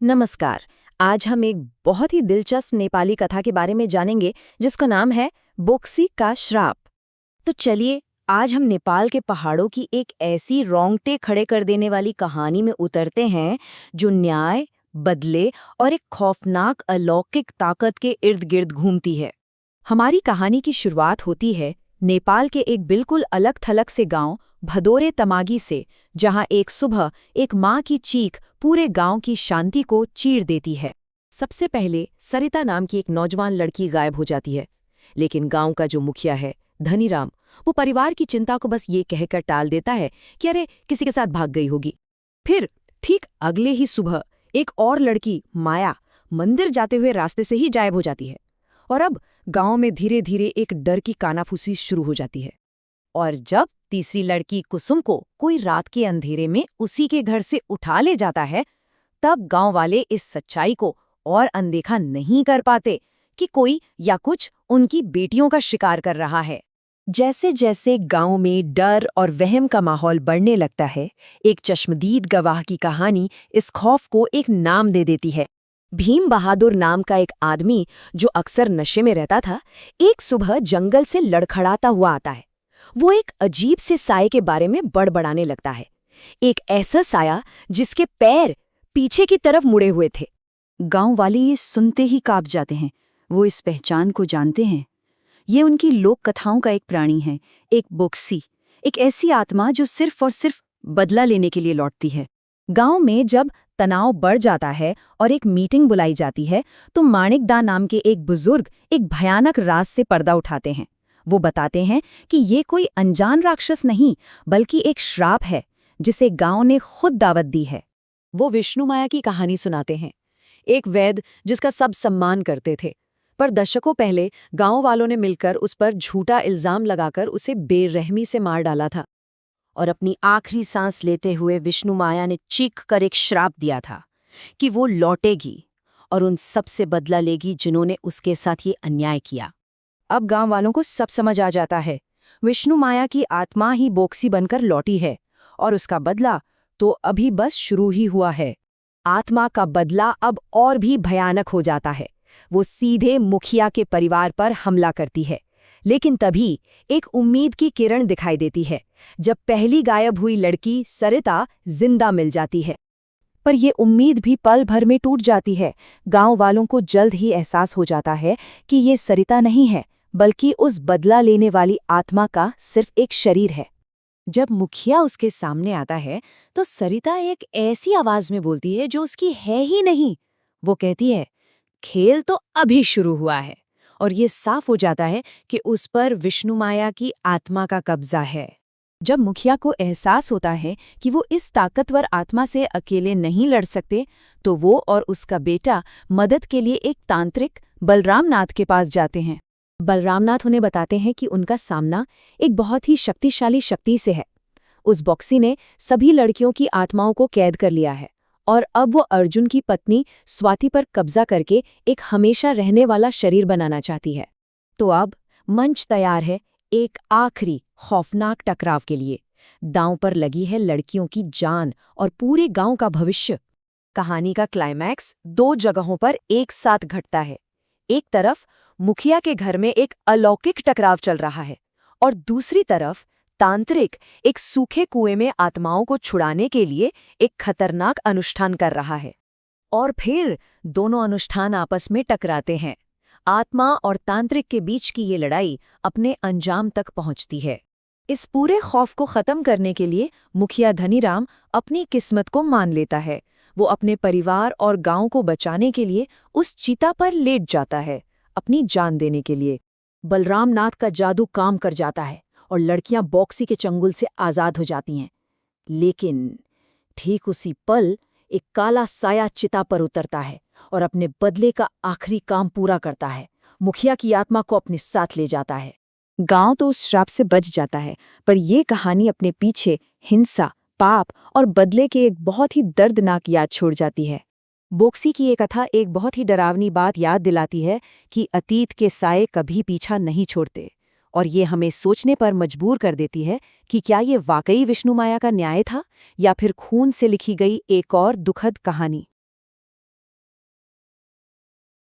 नमस्कार। आज हम एक बहुत ही दिलचस्प नेपाली कथा के बारे में जानेंगे जिसका नाम है बोक्सी का श्राप। तो चलिए आज हम नेपाल के पहाड़ों की एक ऐसी रोंगटे खड़े कर देने वाली कहानी में उतरते हैं जो न्याय, बदले और एक खौफनाक अलौकिक ताकत के इर्द गिर्द घूमती है। हमारी कहानी की शुरुआत होती है नेपाल के एक बिल्कुल अलग थलग से गांव भदोरे तमागी से, जहां एक सुबह एक माँ की चीख पूरे गांव की शांति को चीर देती है। सबसे पहले सरिता नाम की एक नौजवान लड़की गायब हो जाती है, लेकिन गांव का जो मुखिया है धनीराम, वो परिवार की चिंता को बस ये कहकर टाल देता है कि अरे किसी के साथ भाग गई होगी। फिर ठीक अगले ही सुबह एक और लड़की माया मंदिर जाते हुए रास्ते से ही गायब हो जाती है, और अब गांव में धीरे धीरे एक डर की कानाफूसी शुरू हो जाती है। और जब तीसरी लड़की कुसुम को कोई रात के अंधेरे में उसी के घर से उठा ले जाता है, तब गांव वाले इस सच्चाई को और अनदेखा नहीं कर पाते कि कोई या कुछ उनकी बेटियों का शिकार कर रहा है। जैसे जैसे गांव में डर और वहम का माहौल बढ़ने लगता है, एक चश्मदीद गवाह की कहानी इस खौफ को एक नाम दे देती है। भीम बहादुर नाम का एक आदमी जो अक्सर नशे में रहता था, एक सुबह जंगल से लड़खड़ाता हुआ आता है। वो एक अजीब से साये के बारे में बड़बड़ाने लगता है, एक ऐसा साया जिसके पैर पीछे की तरफ मुड़े हुए थे। गांव वाले ये सुनते ही कांप जाते हैं। वो इस पहचान को जानते हैं। ये उनकी लोक कथाओं का एक प्राणी है, एक बोक्सी, एक ऐसी आत्मा जो सिर्फ और सिर्फ बदला लेने के लिए लौटती है। गांव में जब तनाव बढ़ जाता है और एक मीटिंग बुलाई जाती है, तो माणिकदा नाम के एक बुजुर्ग एक भयानक राज से पर्दा उठाते हैं। वो बताते हैं कि ये कोई अनजान राक्षस नहीं, बल्कि एक श्राप है जिसे गांव ने खुद दावत दी है। वो विष्णु माया की कहानी सुनाते हैं, एक वैद्य जिसका सब सम्मान करते थे, पर दशकों पहले गांव वालों ने मिलकर उस पर झूठा इल्जाम लगाकर उसे बेरहमी से मार डाला था। और अपनी आखिरी सांस लेते हुए विष्णु माया ने चीख कर एक श्राप दिया था कि वो लौटेगी और उन सब से बदला लेगी जिन्होंने उसके साथ ये अन्याय किया। अब गांव वालों को सब समझ आ जाता है, विष्णु माया की आत्मा ही बोक्सी बनकर लौटी है, और उसका बदला तो अभी बस शुरू ही हुआ है। आत्मा का बदला अब और भी भयानक हो जाता है। वो सीधे मुखिया के परिवार पर हमला करती है। लेकिन तभी एक उम्मीद की किरण दिखाई देती है, जब पहली गायब हुई लड़की सरिता जिंदा मिल जाती है। पर ये उम्मीद भी पल भर में टूट जाती है। गांव वालों को जल्द ही एहसास हो जाता है कि ये सरिता नहीं है, बल्कि उस बदला लेने वाली आत्मा का सिर्फ एक शरीर है। जब मुखिया उसके सामने आता है, तो सरिता एक ऐसी आवाज में बोलती है जो उसकी है ही नहीं। वो कहती है, खेल तो अभी शुरू हुआ है। और ये साफ हो जाता है कि उस पर विष्णु माया की आत्मा का कब्जा है। जब मुखिया को एहसास होता है कि वो इस ताकतवर आत्मा से अकेले नहीं लड़ सकते, तो वो और उसका बेटा मदद के लिए एक तांत्रिक बलराम नाथ के पास जाते हैं। बलराम नाथ उन्हें बताते हैं कि उनका सामना एक बहुत ही शक्तिशाली शक्ति से है। उस बॉक्सी ने सभी लड़कियों की आत्माओं को कैद कर लिया है, और अब वो अर्जुन की पत्नी स्वाति पर कब्जा करके एक हमेशा रहने वाला शरीर बनाना चाहती है। तो अब मंच तैयार है एक आखिरी खौफनाक टकराव के लिए। दांव पर लगी है लड़कियों की जान और पूरे गांव का भविष्य। कहानी का क्लाइमैक्स दो जगहों पर एक साथ घटता है। एक तरफ मुखिया के घर में एक अलौकिक टकराव चल रहा है, और दूसरी तरफ तांत्रिक एक सूखे कुएं में आत्माओं को छुड़ाने के लिए एक खतरनाक अनुष्ठान कर रहा है। और फिर दोनों अनुष्ठान आपस में टकराते हैं। आत्मा और तांत्रिक के बीच की ये लड़ाई अपने अंजाम तक पहुंचती है। इस पूरे खौफ को खत्म करने के लिए मुखिया धनीराम अपनी किस्मत को मान लेता है। वो अपने परिवार और गांव को बचाने के लिए उस चिता पर लेट जाता है, अपनी जान देने के लिए। बलराम नाथ का जादू काम कर जाता है और लड़कियां बॉक्सी के चंगुल से आजाद हो जाती हैं। लेकिन ठीक उसी पल एक काला साया चिता पर उतरता है और अपने बदले का आखिरी काम पूरा करता है। मुखिया की आत्मा को अपने साथ ले जाता है। गांव तो उस श्राप से बच जाता है, पर यह कहानी अपने पीछे हिंसा, पाप और बदले के एक बहुत ही दर्दनाक याद छोड़ जाती है। बोक्सी की ये कथा एक बहुत ही डरावनी बात याद दिलाती है कि अतीत के साये कभी पीछा नहीं छोड़ते, और ये हमें सोचने पर मजबूर कर देती है कि क्या ये वाकई विष्णु माया का न्याय था, या फिर खून से लिखी गई एक और दुखद कहानी।